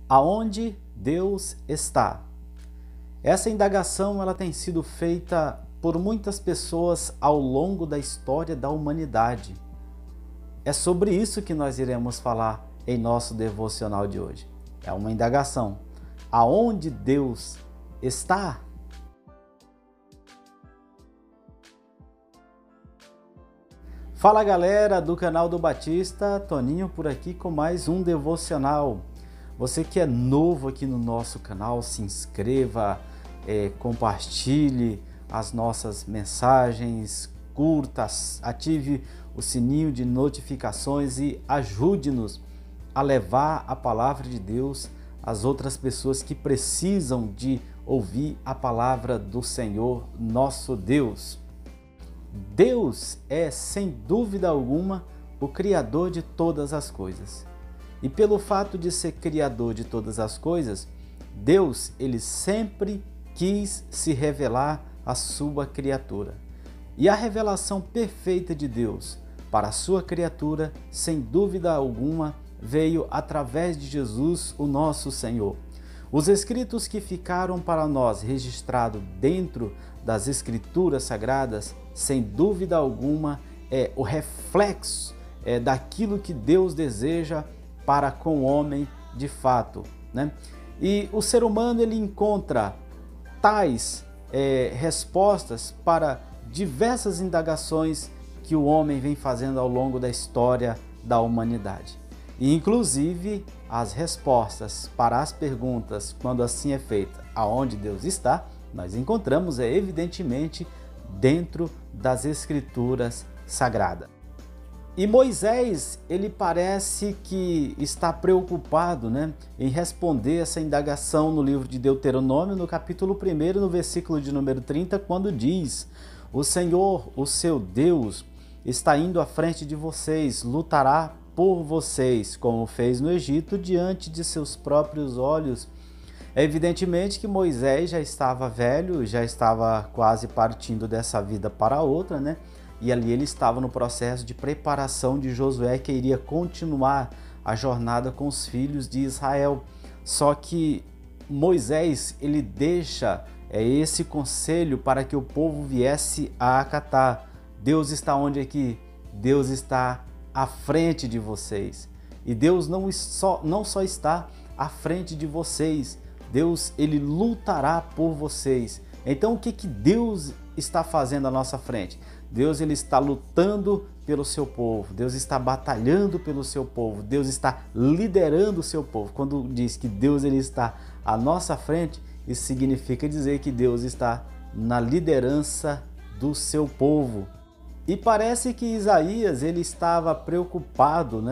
Aonde Deus está? Essa indagação ela tem sido feita por muitas pessoas ao longo da história da humanidade. É sobre isso que nós iremos falar em nosso devocional de hoje. É uma indagação. Aonde Deus está? Fala galera do canal do Batista, Toninho por aqui com mais um devocional. Você que é novo aqui no nosso canal, se inscreva, compartilhe as nossas mensagens, curta, ative o sininho de notificações e ajude-nos a levar a palavra de Deus às outras pessoas que precisam de ouvir a palavra do Senhor nosso Deus. Deus é, sem dúvida alguma, o Criador de todas as coisas. E pelo fato de ser Criador de todas as coisas, Deus, ele sempre quis se revelar à sua criatura. E a revelação perfeita de Deus para a sua criatura, sem dúvida alguma, veio através de Jesus, o nosso Senhor. Os escritos que ficaram para nós registrados dentro das Escrituras Sagradas, sem dúvida alguma, é o reflexo daquilo que Deus deseja para com o homem de fato, né? E o ser humano ele encontra tais respostas para diversas indagações que o homem vem fazendo ao longo da história da humanidade. E inclusive as respostas para as perguntas, quando assim é feita, aonde Deus está, nós encontramos evidentemente dentro das Escrituras Sagradas. E Moisés, ele parece que está preocupado, em responder essa indagação no livro de Deuteronômio, no capítulo 1, no versículo de número 30, quando diz: o Senhor, o seu Deus, está indo à frente de vocês, lutará por vocês, como fez no Egito, diante de seus próprios olhos. É evidentemente que Moisés já estava velho, já estava quase partindo dessa vida para outra, E ali ele estava no processo de preparação de Josué, que iria continuar a jornada com os filhos de Israel. Só que Moisés, ele deixa esse conselho para que o povo viesse a acatar. Deus está onde aqui? Deus está à frente de vocês. E Deus não só está à frente de vocês, Deus ele lutará por vocês. Então o que Deus está fazendo à nossa frente? Deus ele está lutando pelo seu povo, Deus está batalhando pelo seu povo, Deus está liderando o seu povo. Quando diz que Deus ele está à nossa frente, isso significa dizer que Deus está na liderança do seu povo. E parece que Isaías ele estava preocupado,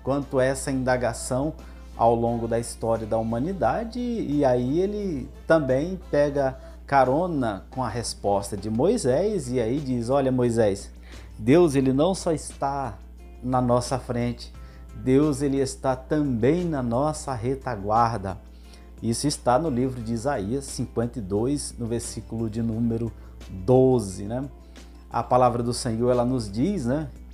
quanto a essa indagação ao longo da história da humanidade, e aí ele também pega carona com a resposta de Moisés e aí diz: olha Moisés, Deus ele não só está na nossa frente, Deus ele está também na nossa retaguarda. Isso está no livro de Isaías 52, no versículo de número 12, A palavra do Senhor ela nos diz,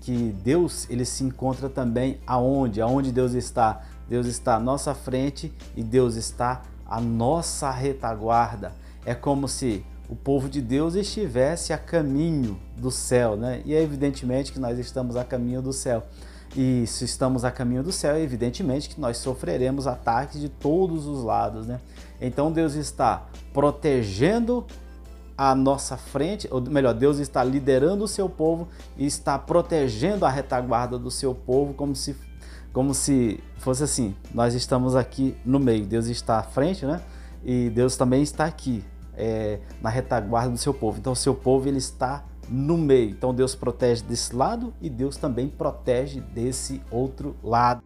que Deus ele se encontra também aonde? Aonde Deus está? Deus está à nossa frente e Deus está à nossa retaguarda. É como se o povo de Deus estivesse a caminho do céu, E é evidentemente que nós estamos a caminho do céu. E se estamos a caminho do céu, é evidentemente que nós sofreremos ataques de todos os lados, Então Deus está protegendo à nossa frente, ou melhor, Deus está liderando o seu povo e está protegendo a retaguarda do seu povo, como se fosse assim, nós estamos aqui no meio, Deus está à frente, E Deus também está aqui, na retaguarda do seu povo. Então o seu povo ele está no meio. Então Deus protege desse lado e Deus também protege desse outro lado.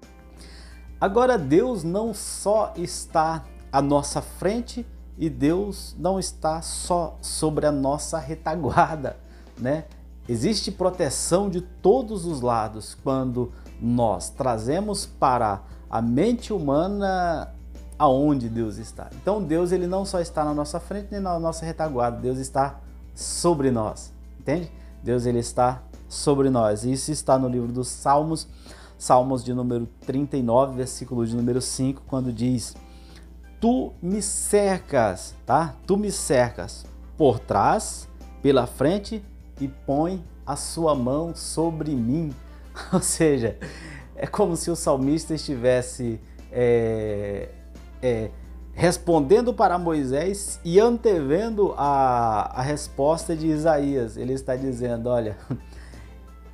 Agora Deus não só está à nossa frente e Deus não está só sobre a nossa retaguarda, Existe proteção de todos os lados quando nós trazemos para a mente humana aonde Deus está. Então Deus ele não só está na nossa frente nem na nossa retaguarda, Deus está sobre nós, entende? Deus ele está sobre nós. Isso está no livro dos Salmos, Salmos de número 39, versículo de número 5, quando diz: tu me cercas, tá? Tu me cercas por trás, pela frente e põe a sua mão sobre mim. Ou seja, é como se o salmista estivesse respondendo para Moisés e antevendo a resposta de Isaías. Ele está dizendo, olha,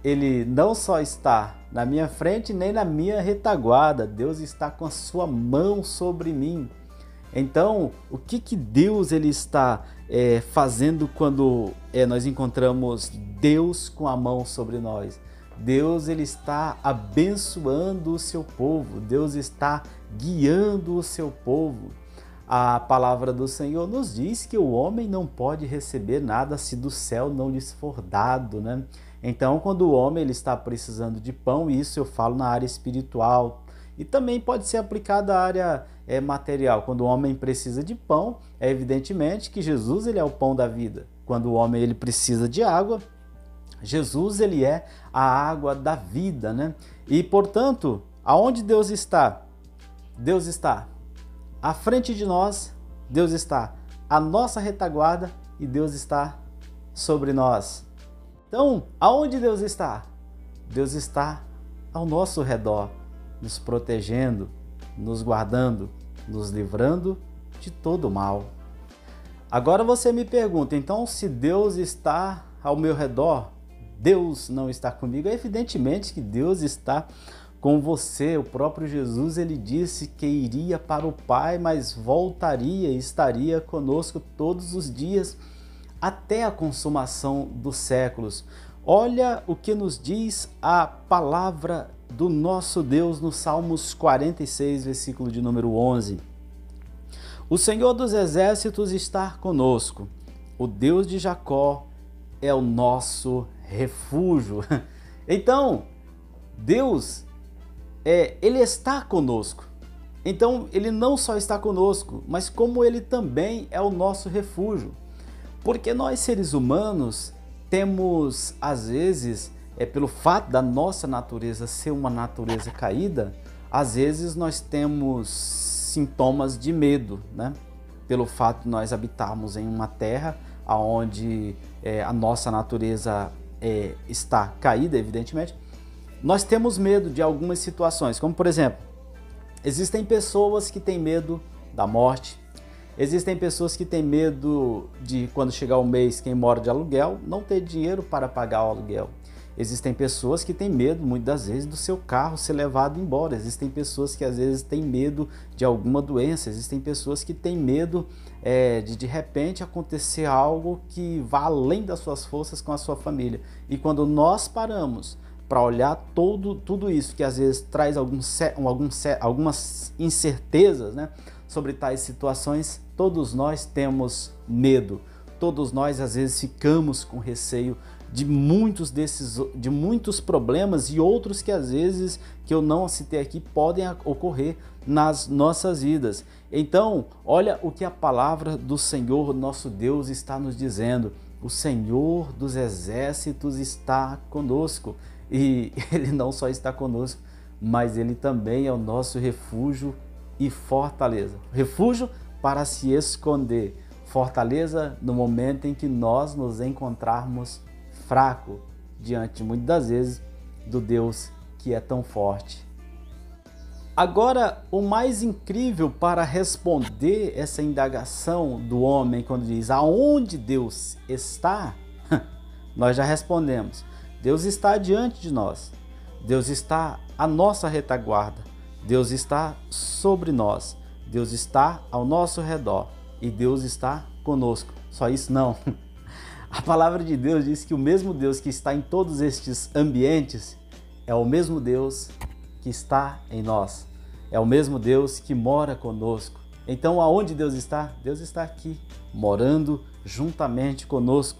ele não só está na minha frente nem na minha retaguarda, Deus está com a sua mão sobre mim. Então, o que Deus ele está fazendo quando nós encontramos Deus com a mão sobre nós? Deus ele está abençoando o seu povo, Deus está guiando o seu povo. A palavra do Senhor nos diz que o homem não pode receber nada se do céu não lhes for dado, né? Então, quando o homem ele está precisando de pão, isso eu falo na área espiritual, e também pode ser aplicado à área material. Quando o homem precisa de pão, é evidentemente que Jesus ele é o pão da vida. Quando o homem ele precisa de água, Jesus ele é a água da vida, né? E portanto, aonde Deus está? Deus está à frente de nós, Deus está à nossa retaguarda e Deus está sobre nós. Então, aonde Deus está? Deus está ao nosso redor, nos protegendo, nos guardando, nos livrando de todo mal. Agora você me pergunta, então se Deus está ao meu redor, Deus não está comigo? É evidentemente que Deus está com você. O próprio Jesus ele disse que iria para o Pai, mas voltaria e estaria conosco todos os dias até a consumação dos séculos. Olha o que nos diz a palavra do nosso Deus no Salmos 46, versículo de número 11. O Senhor dos exércitos está conosco, o Deus de Jacó é o nosso refúgio. Então, Deus, ele está conosco. Então, ele não só está conosco, mas como ele também é o nosso refúgio. Porque nós, seres humanos, temos, às vezes, pelo fato da nossa natureza ser uma natureza caída, às vezes nós temos sintomas de medo, né? Pelo fato de nós habitarmos em uma terra onde a nossa natureza está caída, evidentemente, nós temos medo de algumas situações, como por exemplo, existem pessoas que têm medo da morte, existem pessoas que têm medo de, quando chegar o mês, quem mora de aluguel, não ter dinheiro para pagar o aluguel. Existem pessoas que têm medo, muitas das vezes, do seu carro ser levado embora. Existem pessoas que, às vezes, têm medo de alguma doença. Existem pessoas que têm medo de repente, acontecer algo que vá além das suas forças com a sua família. E quando nós paramos para olhar tudo isso, que às vezes traz algumas incertezas, né, sobre tais situações, todos nós temos medo. Todos nós, às vezes, ficamos com receio de muitos problemas e outros que às vezes, que eu não citei aqui, podem ocorrer nas nossas vidas. Então, olha o que a palavra do Senhor, nosso Deus, está nos dizendo. O Senhor dos exércitos está conosco. E Ele não só está conosco, mas Ele também é o nosso refúgio e fortaleza. Refúgio para se esconder. Fortaleza no momento em que nós nos encontrarmos fraco diante, muitas das vezes, do Deus que é tão forte. Agora, o mais incrível para responder essa indagação do homem quando diz aonde Deus está, nós já respondemos. Deus está diante de nós. Deus está à nossa retaguarda. Deus está sobre nós. Deus está ao nosso redor. E Deus está conosco. Só isso não. A palavra de Deus diz que o mesmo Deus que está em todos estes ambientes é o mesmo Deus que está em nós. É o mesmo Deus que mora conosco. Então, aonde Deus está? Deus está aqui, morando juntamente conosco.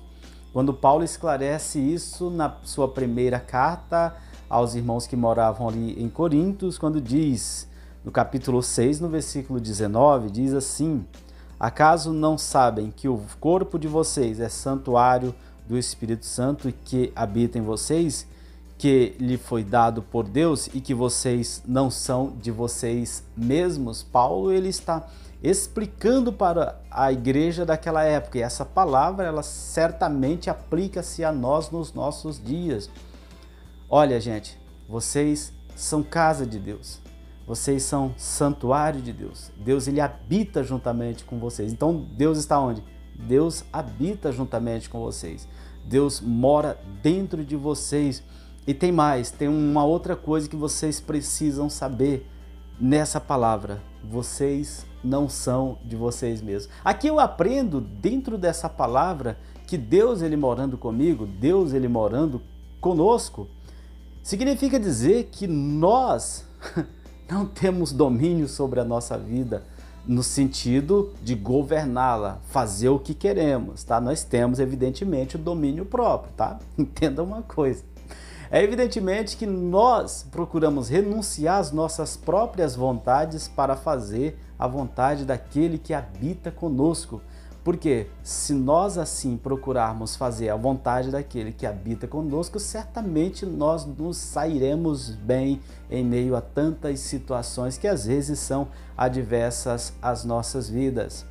Quando Paulo esclarece isso na sua primeira carta aos irmãos que moravam ali em Corintos, quando diz, no capítulo 6, no versículo 19, diz assim: acaso não sabem que o corpo de vocês é santuário do Espírito Santo e que habita em vocês, que lhe foi dado por Deus e que vocês não são de vocês mesmos. Paulo ele está explicando para a igreja daquela época, e essa palavra ela certamente aplica-se a nós nos nossos dias. Olha, gente, vocês são casa de Deus. Vocês são santuário de Deus. Deus ele habita juntamente com vocês. Então Deus está onde? Deus habita juntamente com vocês. Deus mora dentro de vocês. E tem mais, tem uma outra coisa que vocês precisam saber nessa palavra. Vocês não são de vocês mesmos. Aqui eu aprendo dentro dessa palavra que Deus ele morando comigo, Deus ele morando conosco, significa dizer que nós não temos domínio sobre a nossa vida no sentido de governá-la, fazer o que queremos, tá? Nós temos evidentemente o domínio próprio, tá? Entenda uma coisa. É evidentemente que nós procuramos renunciar às nossas próprias vontades para fazer a vontade daquele que habita conosco. Porque se nós assim procurarmos fazer a vontade daquele que habita conosco, certamente nós nos sairemos bem em meio a tantas situações que às vezes são adversas às nossas vidas.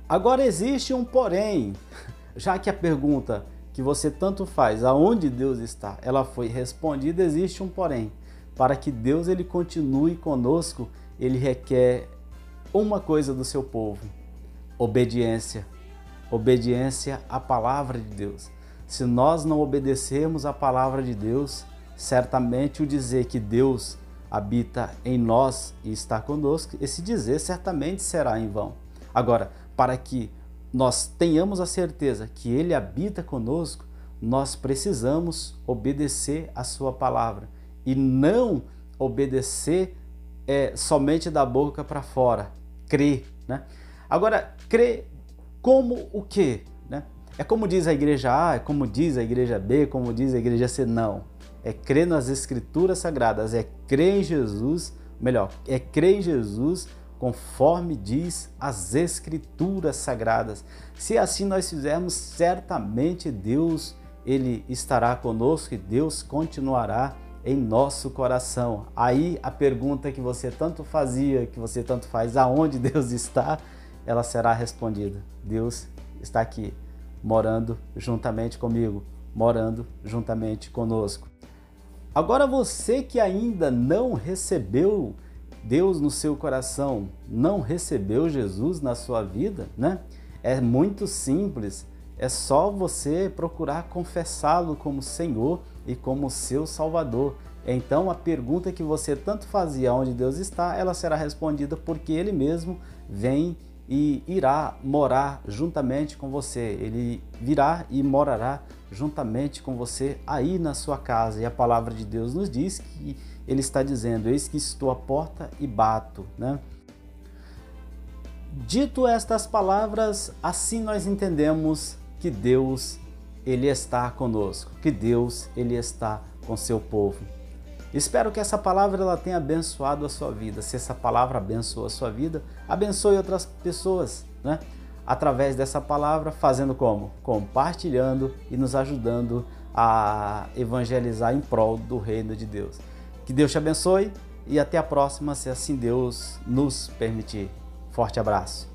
Agora existe um porém, já que a pergunta que você tanto faz, aonde Deus está, ela foi respondida, existe um porém. Para que Deus ele continue conosco, ele requer uma coisa do seu povo: obediência. Obediência à palavra de Deus. Se nós não obedecermos à palavra de Deus, certamente o dizer que Deus habita em nós e está conosco, esse dizer certamente será em vão. Agora, para que nós tenhamos a certeza que Ele habita conosco, nós precisamos obedecer a sua palavra e não obedecer somente da boca para fora, crer, né? Agora, crer como o quê? Né? É como diz a igreja A, é como diz a igreja B, como diz a igreja C, não. É crer nas Escrituras Sagradas, é crer em Jesus, melhor, é crer em Jesus conforme diz as Escrituras Sagradas. Se assim nós fizermos, certamente Deus ele estará conosco e Deus continuará em nosso coração. Aí a pergunta que você tanto fazia, que você tanto faz, aonde Deus está, ela será respondida. Deus está aqui, morando juntamente comigo, morando juntamente conosco. Agora você que ainda não recebeu Deus no seu coração, não recebeu Jesus na sua vida, né? É muito simples, é só você procurar confessá-lo como Senhor e como seu Salvador. Então a pergunta que você tanto fazia, onde Deus está, ela será respondida porque Ele mesmo vem e irá morar juntamente com você. Ele virá e morará juntamente com você aí na sua casa. E a palavra de Deus nos diz que Ele está dizendo: eis que estou à porta e bato, né? Dito estas palavras, assim nós entendemos que Deus ele está conosco, que Deus ele está com seu povo. Espero que essa palavra ela tenha abençoado a sua vida. Se essa palavra abençoa a sua vida, abençoe outras pessoas, né? Através dessa palavra, fazendo como? Compartilhando e nos ajudando a evangelizar em prol do reino de Deus. Que Deus te abençoe e até a próxima, se assim Deus nos permitir. Forte abraço.